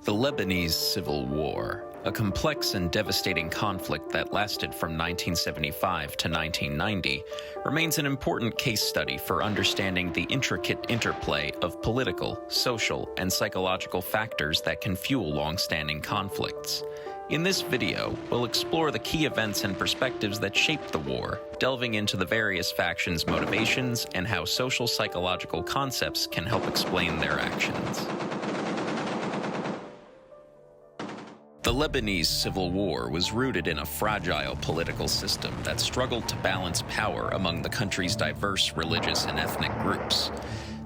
The Lebanese Civil War, a complex and devastating conflict that lasted from 1975 to 1990, remains an important case study for understanding the intricate interplay of political, social, and psychological factors that can fuel long-standing conflicts. In this video, we'll explore the key events and perspectives that shaped the war, delving into the various factions' motivations and how social psychological concepts can help explain their actions. The Lebanese Civil War was rooted in a fragile political system that struggled to balance power among the country's diverse religious and ethnic groups.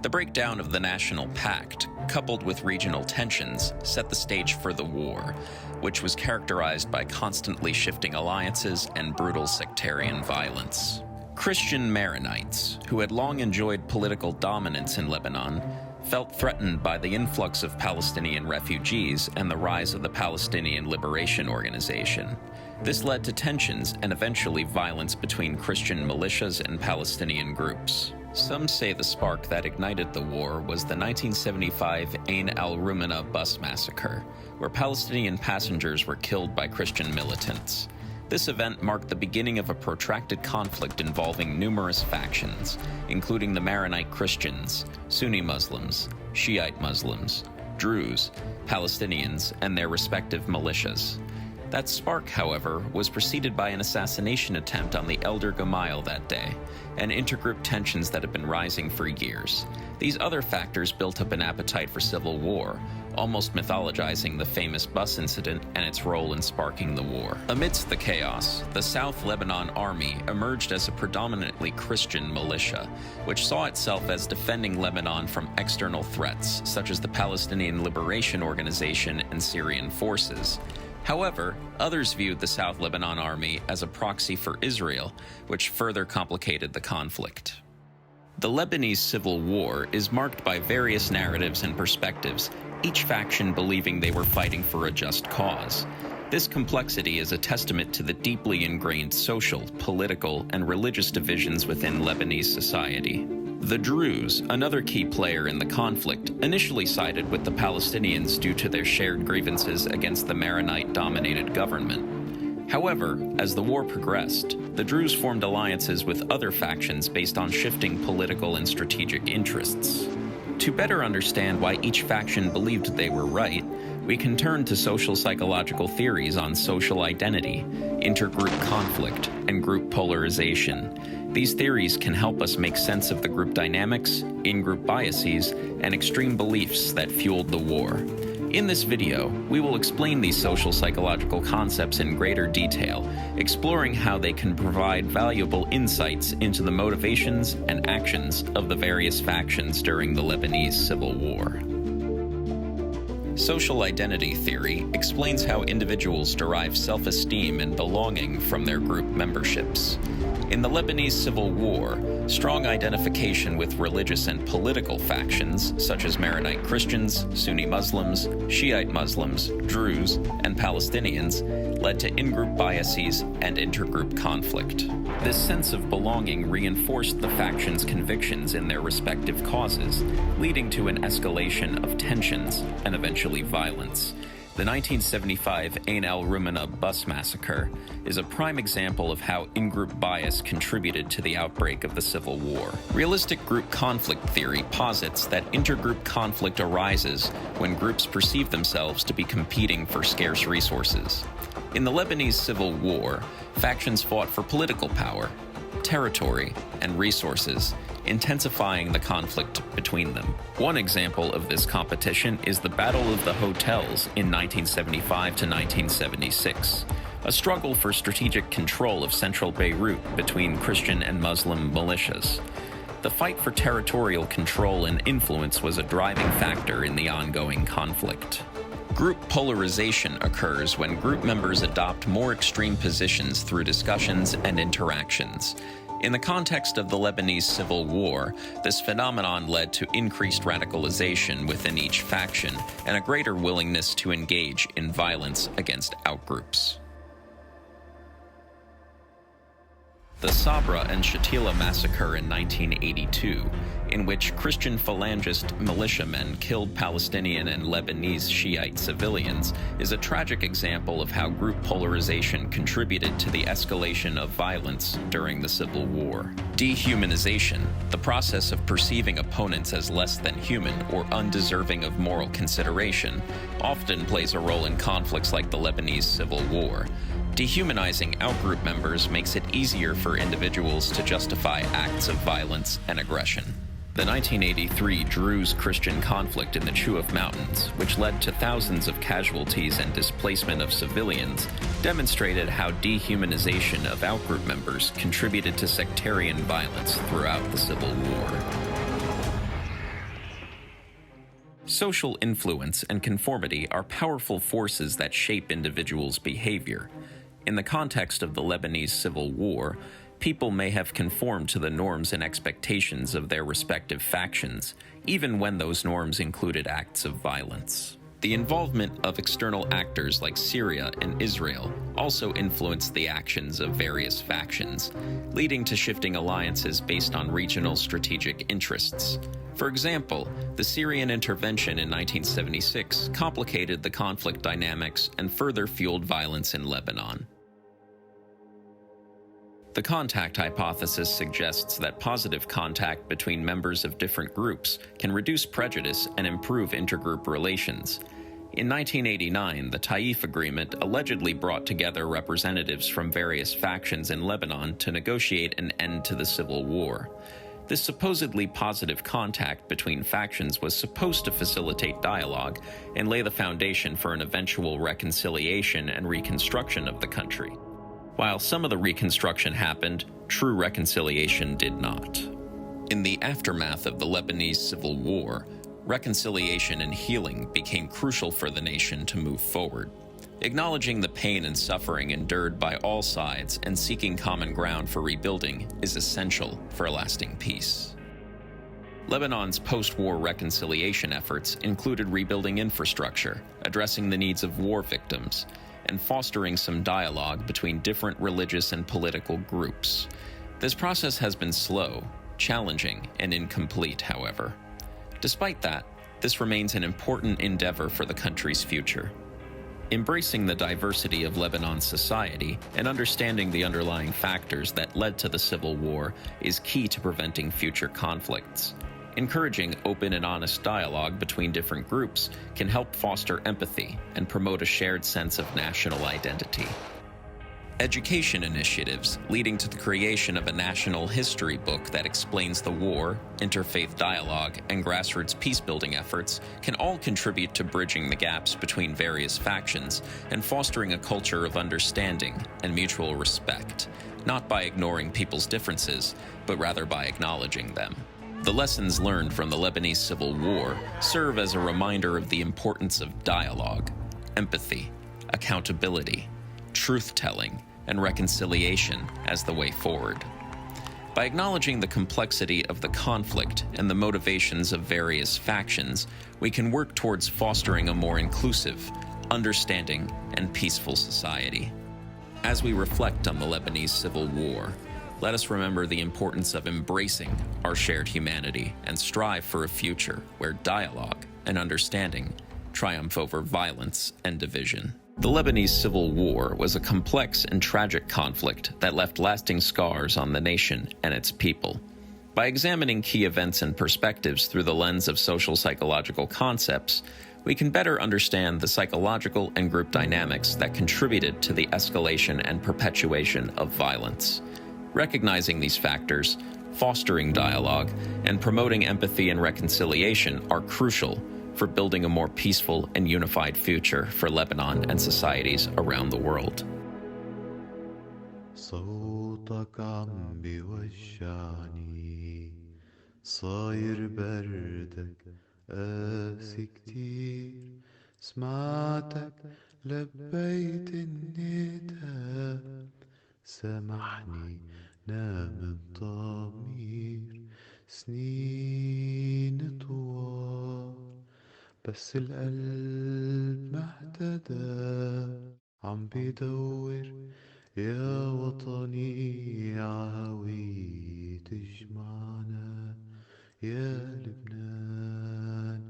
The breakdown of the National Pact, coupled with regional tensions, set the stage for the war, which was characterized by constantly shifting alliances and brutal sectarian violence. Christian Maronites, who had long enjoyed political dominance in Lebanon, felt threatened by the influx of Palestinian refugees and the rise of the Palestinian Liberation Organization. This led to tensions and eventually violence between Christian militias and Palestinian groups. Some say the spark that ignited the war was the 1975 Ain el Remmeneh bus massacre, where Palestinian passengers were killed by Christian militants. This event marked the beginning of a protracted conflict involving numerous factions, including the Maronite Christians, Sunni Muslims, Shiite Muslims, Druze, Palestinians, and their respective militias. That spark, however, was preceded by an assassination attempt on the elder Gemayel that day, and intergroup tensions that had been rising for years. These other factors built up an appetite for civil war, almost mythologizing the famous bus incident and its role in sparking the war. Amidst the chaos, the South Lebanon Army emerged as a predominantly Christian militia, which saw itself as defending Lebanon from external threats, such as the Palestinian Liberation Organization and Syrian forces. However, others viewed the South Lebanon Army as a proxy for Israel, which further complicated the conflict. The Lebanese Civil War is marked by various narratives and perspectives, each faction believing they were fighting for a just cause. This complexity is a testament to the deeply ingrained social, political, and religious divisions within Lebanese society. The Druze, another key player in the conflict, initially sided with the Palestinians due to their shared grievances against the Maronite-dominated government. However, as the war progressed, the Druze formed alliances with other factions based on shifting political and strategic interests. To better understand why each faction believed they were right, we can turn to social psychological theories on social identity, intergroup conflict, and group polarization. These theories can help us make sense of the group dynamics, in-group biases, and extreme beliefs that fueled the war. In this video, we will explain these social psychological concepts in greater detail, exploring how they can provide valuable insights into the motivations and actions of the various factions during the Lebanese Civil War. Social identity theory explains how individuals derive self-esteem and belonging from their group memberships. In the Lebanese Civil War, strong identification with religious and political factions, such as Maronite Christians, Sunni Muslims, Shiite Muslims, Druze, and Palestinians, led to in-group biases and intergroup conflict. This sense of belonging reinforced the factions' convictions in their respective causes, leading to an escalation of tensions and eventually violence. The 1975 Ain el Remmeneh bus massacre is a prime example of how in-group bias contributed to the outbreak of the Civil War. Realistic group conflict theory posits that intergroup conflict arises when groups perceive themselves to be competing for scarce resources. In the Lebanese Civil War, factions fought for political power, territory, and resources, intensifying the conflict between them. One example of this competition is the Battle of the Hotels in 1975 to 1976, a struggle for strategic control of central Beirut between Christian and Muslim militias. The fight for territorial control and influence was a driving factor in the ongoing conflict. Group polarization occurs when group members adopt more extreme positions through discussions and interactions. In the context of the Lebanese Civil War, this phenomenon led to increased radicalization within each faction and a greater willingness to engage in violence against outgroups. The Sabra and Shatila massacre in 1982 in which Christian phalangist militiamen killed Palestinian and Lebanese Shiite civilians, is a tragic example of how group polarization contributed to the escalation of violence during the Civil War. Dehumanization, the process of perceiving opponents as less than human or undeserving of moral consideration, often plays a role in conflicts like the Lebanese Civil War. Dehumanizing outgroup members makes it easier for individuals to justify acts of violence and aggression. The 1983 Druze-Christian conflict in the Chuaf Mountains, which led to thousands of casualties and displacement of civilians, demonstrated how dehumanization of outgroup members contributed to sectarian violence throughout the Civil War. Social influence and conformity are powerful forces that shape individuals' behavior. In the context of the Lebanese Civil War, people may have conformed to the norms and expectations of their respective factions, even when those norms included acts of violence. The involvement of external actors like Syria and Israel also influenced the actions of various factions, leading to shifting alliances based on regional strategic interests. For example, the Syrian intervention in 1976 complicated the conflict dynamics and further fueled violence in Lebanon. The contact hypothesis suggests that positive contact between members of different groups can reduce prejudice and improve intergroup relations. In 1989, the Taif Agreement allegedly brought together representatives from various factions in Lebanon to negotiate an end to the civil war. This supposedly positive contact between factions was supposed to facilitate dialogue and lay the foundation for an eventual reconciliation and reconstruction of the country. While some of the reconstruction happened, true reconciliation did not. In the aftermath of the Lebanese Civil War, reconciliation and healing became crucial for the nation to move forward. Acknowledging the pain and suffering endured by all sides and seeking common ground for rebuilding is essential for lasting peace. Lebanon's post-war reconciliation efforts included rebuilding infrastructure, addressing the needs of war victims, and fostering some dialogue between different religious and political groups. This process has been slow, challenging, and incomplete, however. Despite that, this remains an important endeavor for the country's future. Embracing the diversity of Lebanon's society and understanding the underlying factors that led to the civil war is key to preventing future conflicts. Encouraging open and honest dialogue between different groups can help foster empathy and promote a shared sense of national identity. Education initiatives leading to the creation of a national history book that explains the war, interfaith dialogue, and grassroots peacebuilding efforts can all contribute to bridging the gaps between various factions and fostering a culture of understanding and mutual respect, not by ignoring people's differences, but rather by acknowledging them. The lessons learned from the Lebanese Civil War serve as a reminder of the importance of dialogue, empathy, accountability, truth-telling, and reconciliation as the way forward. By acknowledging the complexity of the conflict and the motivations of various factions, we can work towards fostering a more inclusive, understanding, and peaceful society. As we reflect on the Lebanese Civil War, let us remember the importance of embracing our shared humanity and strive for a future where dialogue and understanding triumph over violence and division. The Lebanese Civil War was a complex and tragic conflict that left lasting scars on the nation and its people. By examining key events and perspectives through the lens of social psychological concepts, we can better understand the psychological and group dynamics that contributed to the escalation and perpetuation of violence. Recognizing these factors, fostering dialogue, and promoting empathy and reconciliation are crucial for building a more peaceful and unified future for Lebanon and societies around the world. صوتك عم بيوجعني صاير بردك قاسي كتير سمعتك لبيت النداء سامحني نام الضمير سنين طوال بس القلب ما اهتدى عم بيدور يا وطني عاوي تجمعنا يا لبنان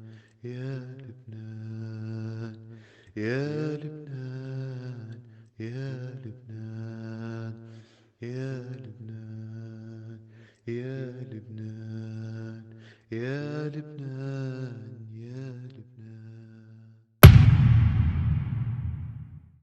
يا لبنان يا لبنان يا لبنان يا لبنان يا لبنان يا لبنان